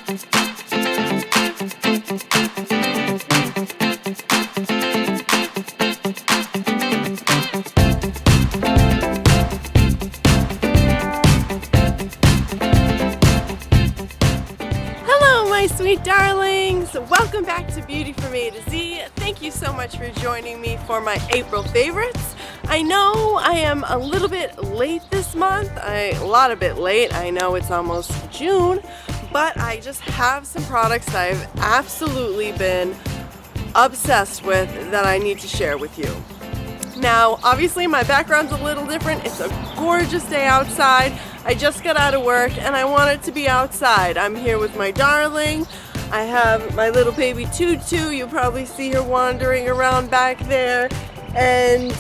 Sweet darlings, welcome back to Beauty from A to Z. Thank you so much for joining me for my April favorites. I know I am a little bit late this month, a lot of bit late. I know it's almost June, but I just have some products that I've absolutely been obsessed with that I need to share with you. Now, obviously my background's a little different. It's a gorgeous day outside. I just got out of work and I wanted to be outside. I'm here with my darling. I have my little baby Tutu. You'll probably see her wandering around back there. And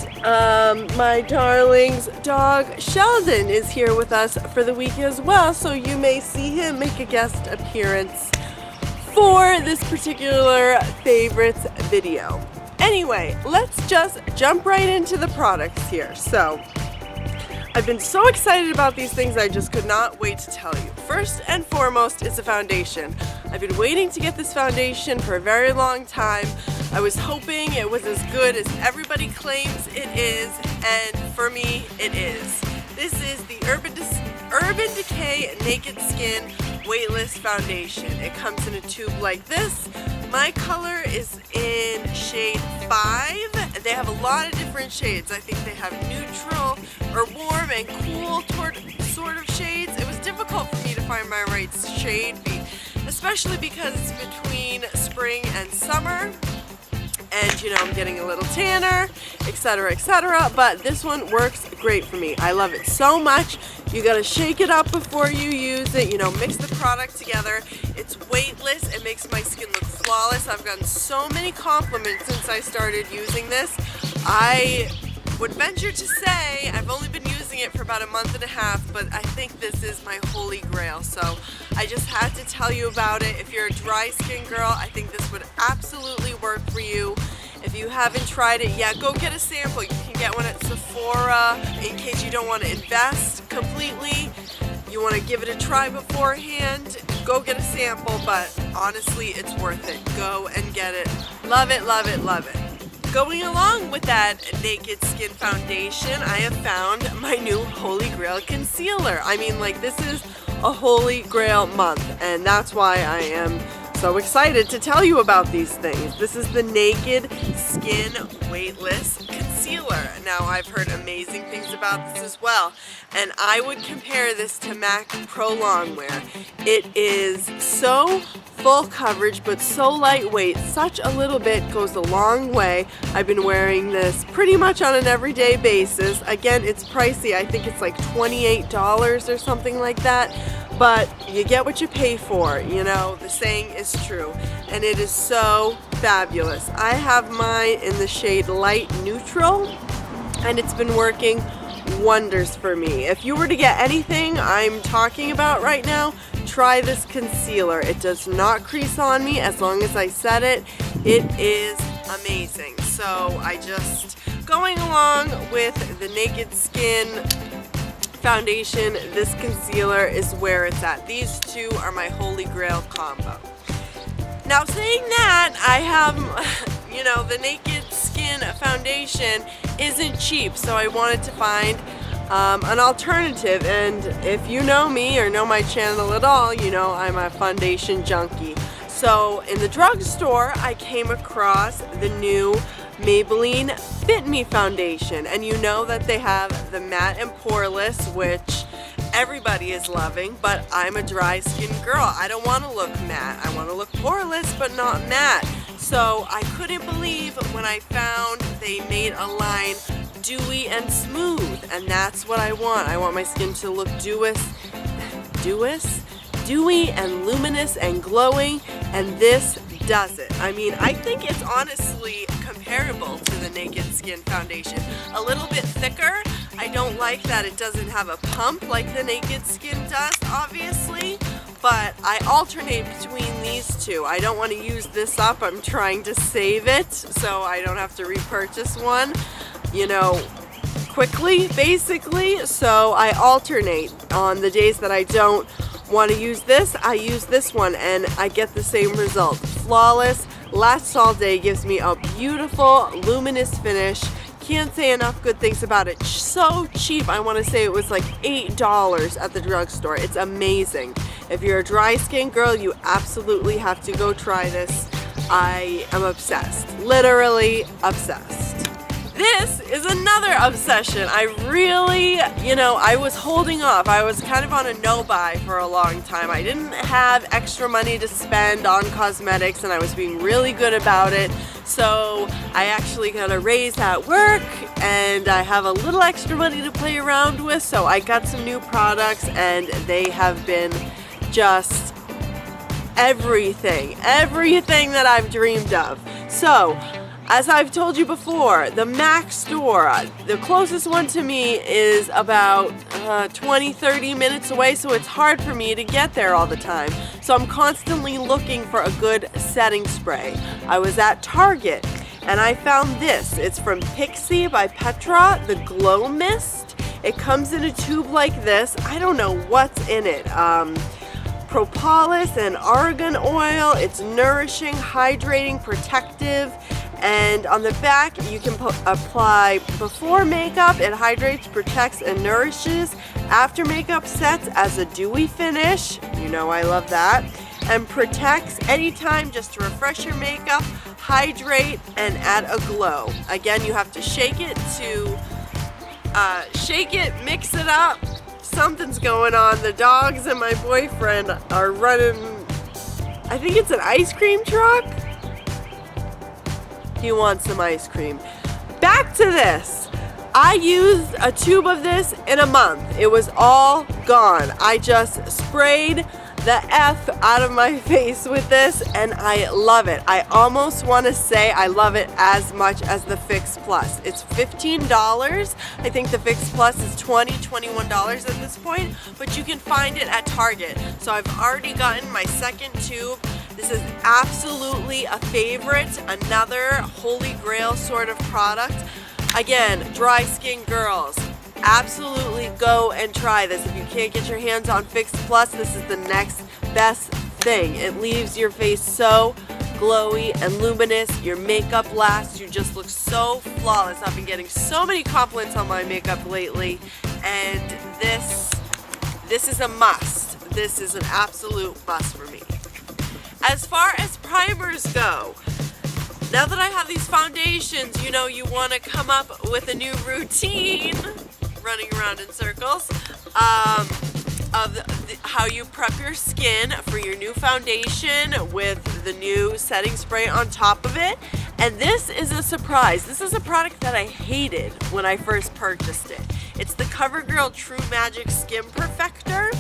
my darling's dog Sheldon is here with us for the week as well. So you may see him make a guest appearance for this particular favorites video. Anyway, let's just jump right into the products here. So, I've been so excited about these things, I just could not wait to tell you. First and foremost is a foundation. I've been waiting to get this foundation for a very long time. I was hoping it was as good as everybody claims it is, and for me, it is. This is the Urban Decay Naked Skin Weightless Foundation. It comes in a tube like this. My color is in shade 5. They have a lot of different shades. I think they have neutral or warm and cool sort of shades. It was difficult for me to find my right shade, especially because it's between spring and summer. And you know, I'm getting a little tanner, etc., etc. But this one works great for me. I love it so much. You gotta shake it up before you use it, you know, mix the product together. It's weightless, it makes my skin look flawless. I've gotten so many compliments since I started using this. I would venture to say I've only been using it for about a month and a half, but I think this is my holy grail. So I just had to tell you about it. If you're a dry skin girl, I think this would absolutely work for you. If you haven't tried it yet, go get a sample. You can get one at Sephora in case you don't want to invest completely. You want to give it a try beforehand, go get a sample, but honestly, it's worth it. Go and get it. Love it, love it, love it. Going along with that Naked Skin Foundation, I have found my new Holy Grail Concealer. I mean, like, this is a Holy Grail month, and that's why I am so excited to tell you about these things. This is the Naked Skin Weightless Concealer. Now, I've heard amazing things about this as well, and I would compare this to MAC Pro Longwear. It is so full coverage, but so lightweight. Such a little bit goes a long way. I've been wearing this pretty much on an everyday basis. Again, it's pricey. I think it's like $28 or something like that. But you get what you pay for, you know, the saying is true. And it is so fabulous. I have mine in the shade light neutral, and it's been working wonders for me. If you were to get anything I'm talking about right now, try this concealer. It does not crease on me as long as I set it. It is amazing. So going along with the Naked Skin Foundation, this concealer is where it's at. These two are my Holy Grail combo. Now, saying that, I have, you know, the Naked Skin Foundation isn't cheap, so I wanted to find an alternative. And if you know me or know my channel at all, you know I'm a foundation junkie. So in the drugstore, I came across the new Maybelline Fit Me Foundation, and you know that they have the matte and poreless, which everybody is loving, but I'm a dry skin girl. I don't want to look matte. I want to look poreless, but not matte. So I couldn't believe when I found they made a line dewy and smooth, and that's what I want. I want my skin to look dewy and luminous and glowing, and this does it. I mean, I think it's honestly comparable to the Naked Skin Foundation. A little bit thicker. I don't like that it doesn't have a pump like the Naked Skin does, obviously, but I alternate between these two. I don't want to use this up. I'm trying to save it so I don't have to repurchase one, you know, quickly, basically. So I alternate on the days that I don't want to use this, I use this one and I get the same result. Flawless, lasts all day, gives me a beautiful luminous finish. Can't say enough good things about it. So cheap. I want to say it was like $8 at the drugstore. It's amazing. If you're a dry skin girl, you absolutely have to go try this. I am obsessed. Literally obsessed. This is another obsession. I really, I was holding off. I was kind of on a no-buy for a long time. I didn't have extra money to spend on cosmetics and I was being really good about it. So I actually got a raise at work and I have a little extra money to play around with. So I got some new products and they have been just everything that I've dreamed of. So, as I've told you before, the MAC store, the closest one to me is about 20-30 minutes away, so it's hard for me to get there all the time. So I'm constantly looking for a good setting spray. I was at Target and I found this. It's from Pixi by Petra, the Glow Mist. It comes in a tube like this. I don't know what's in it. Propolis and argan oil. It's nourishing, hydrating, protective. And on the back, you can apply before makeup. It hydrates, protects, and nourishes. After makeup sets as a dewy finish. You know I love that. And protects anytime just to refresh your makeup, hydrate, and add a glow. Again, you have to shake it, mix it up. Something's going on. The dogs and my boyfriend are running, I think it's an ice cream truck. He wants some ice cream. Back to this. I used a tube of this in a month. It was all gone. I just sprayed the F out of my face with this and I love it. I almost want to say I love it as much as the Fix Plus. It's $15. I think the Fix Plus is $21 at this point, but you can find it at Target. So I've already gotten my second tube. This is absolutely a favorite, another holy grail sort of product. Again, dry skin girls, absolutely go and try this. If you can't get your hands on Fix Plus, this is the next best thing. It leaves your face so glowy and luminous. Your makeup lasts. You just look so flawless. I've been getting so many compliments on my makeup lately, and this is a must. This is an absolute must for me. As far as primers go, now that I have these foundations, you want to come up with a new routine, running around in circles, of how you prep your skin for your new foundation with the new setting spray on top of it. And this is a surprise. This is a product that I hated when I first purchased it. It's the Covergirl trumajic Skin Perfector.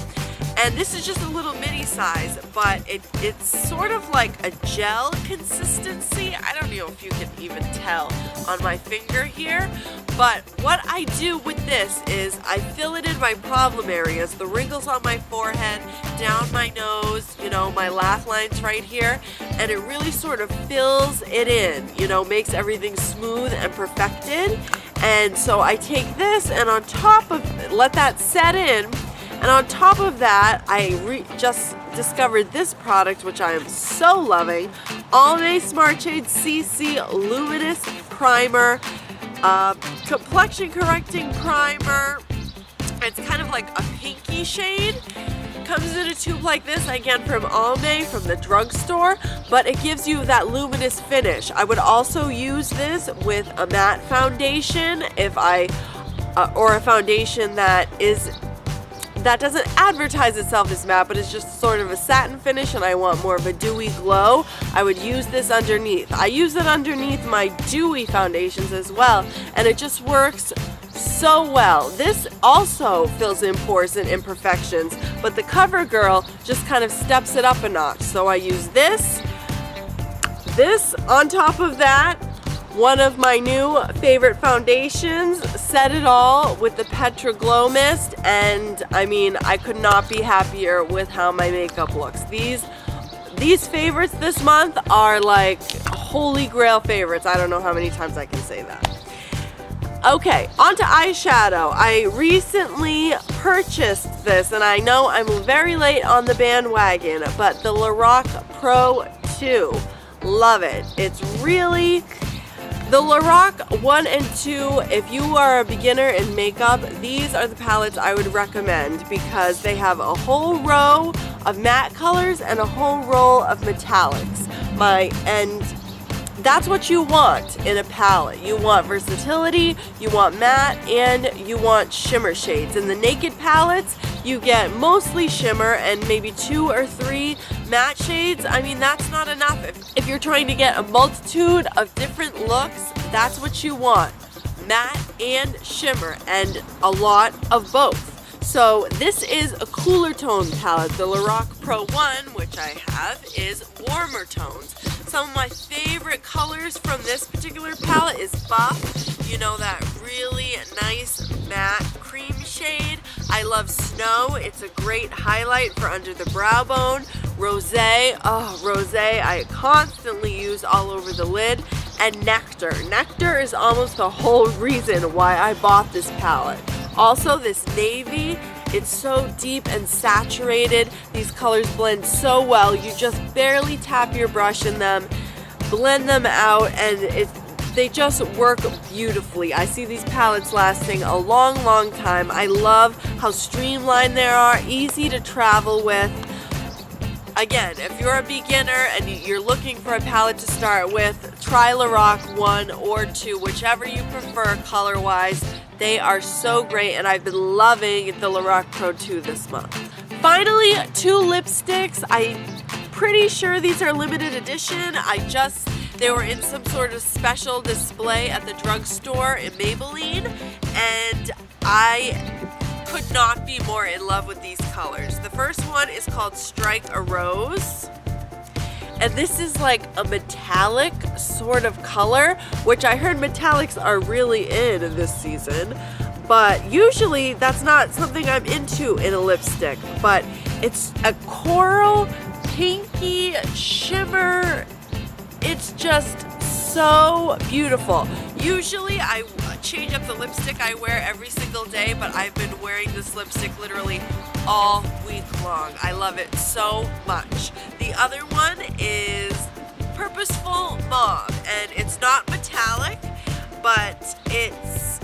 And this is just a little mini size, but it's sort of like a gel consistency. I don't know if you can even tell on my finger here. But what I do with this is I fill it in my problem areas, the wrinkles on my forehead, down my nose, my laugh lines right here. And it really sort of fills it in, makes everything smooth and perfected. And so I take this and on top of, let that set in. And on top of that, I just discovered this product, which I am so loving. Almay Smart Shade CC Luminous Primer, complexion correcting primer. It's kind of like a pinky shade. Comes in a tube like this, again from Almay, from the drugstore, but it gives you that luminous finish. I would also use this with a matte foundation or a foundation that doesn't advertise itself as matte, but it's just sort of a satin finish and I want more of a dewy glow. I would use this underneath. I use it underneath my dewy foundations as well, and it just works so well. This also fills in pores and imperfections, but the Covergirl just kind of steps it up a notch. So I use this on top of that, one of my new favorite foundations, set it all with the Petra Glow Mist, and I mean, I could not be happier with how my makeup looks. These favorites this month are like holy grail favorites. I don't know how many times I can say that. Okay, on to eyeshadow. I recently purchased this, and I know I'm very late on the bandwagon, but the Lorac Pro 2. Love it. It's really... The Lorac 1 and 2, if you are a beginner in makeup, these are the palettes I would recommend because they have a whole row of matte colors and a whole row of metallics. And that's what you want in a palette. You want versatility, you want matte, and you want shimmer shades. In the Naked palettes, you get mostly shimmer and maybe 2 or 3 matte shades. I mean, that's not enough. If you're trying to get a multitude of different looks, that's what you want. Matte and shimmer, and a lot of both. So this is a cooler tone palette. The Lorac Pro 1, which I have, is warmer tones. Some of my favorite colors from this particular palette is Buff. You know, that really nice matte cream shade. I love Snow. It's a great highlight for under the brow bone. Rosé. Oh, Rosé I constantly use all over the lid. And Nectar. Nectar is almost the whole reason why I bought this palette. Also, this navy, it's so deep and saturated. These colors blend so well. You just barely tap your brush in them, blend them out, and they just work beautifully. I see these palettes lasting a long, long time. I love how streamlined they are, easy to travel with. Again, if you're a beginner and you're looking for a palette to start with, try Lorac 1 or 2, whichever you prefer color-wise. They are so great, and I've been loving the Lorac Pro 2 this month. Finally, 2 lipsticks. I'm pretty sure these are limited edition. They were in some sort of special display at the drugstore in Maybelline, and I could not be more in love with these colors. The first one is called Strike a Rose. And this is like a metallic sort of color, which I heard metallics are really in this season. But usually that's not something I'm into in a lipstick. But it's a coral, pinky shimmer. It's just so beautiful. Usually I change up the lipstick I wear every single day, but I've been wearing this lipstick literally all week long. I love it so much. The other one is Purposeful Mauve, and it's not metallic, but it's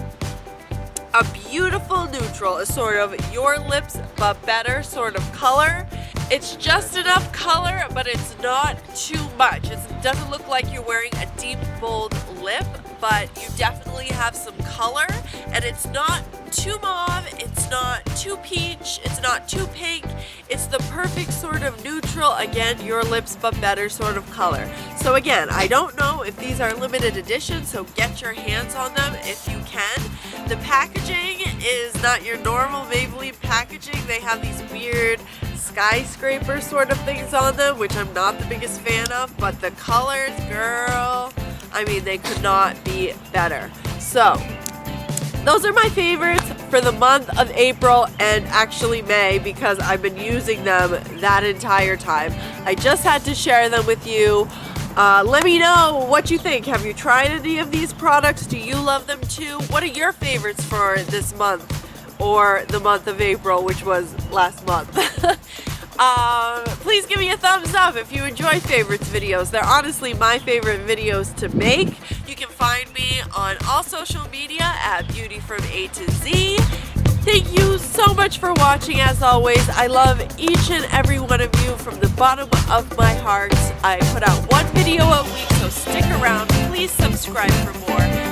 a beautiful neutral, a sort of your lips but better sort of color. It's just enough color, but it's not too much. It doesn't look like you're wearing a deep, bold lip, but you definitely have some color, and it's not too mauve, it's not too peach, it's not too pink. It's the perfect sort of neutral, again, your lips but better sort of color. So again, I don't know if these are limited edition, so get your hands on them if you can. The packaging is not your normal Maybelline packaging. They have these weird skyscraper sort of things on them, which I'm not the biggest fan of, but the colors, girl, I mean, they could not be better. So those are my favorites for the month of April and actually May, because I've been using them that entire time. I just had to share them with you. Let me know what you think. Have you tried any of these products? Do you love them too? What are your favorites for this month or the month of April, which was last month? Please give me a thumbs up if you enjoy favorites videos. They're honestly my favorite videos to make. You can find me on all social media at Beauty from A to Z. Thank you so much for watching. As always, I love each and every one of you from the bottom of my heart. I put out one video a week, so stick around. Please subscribe for more.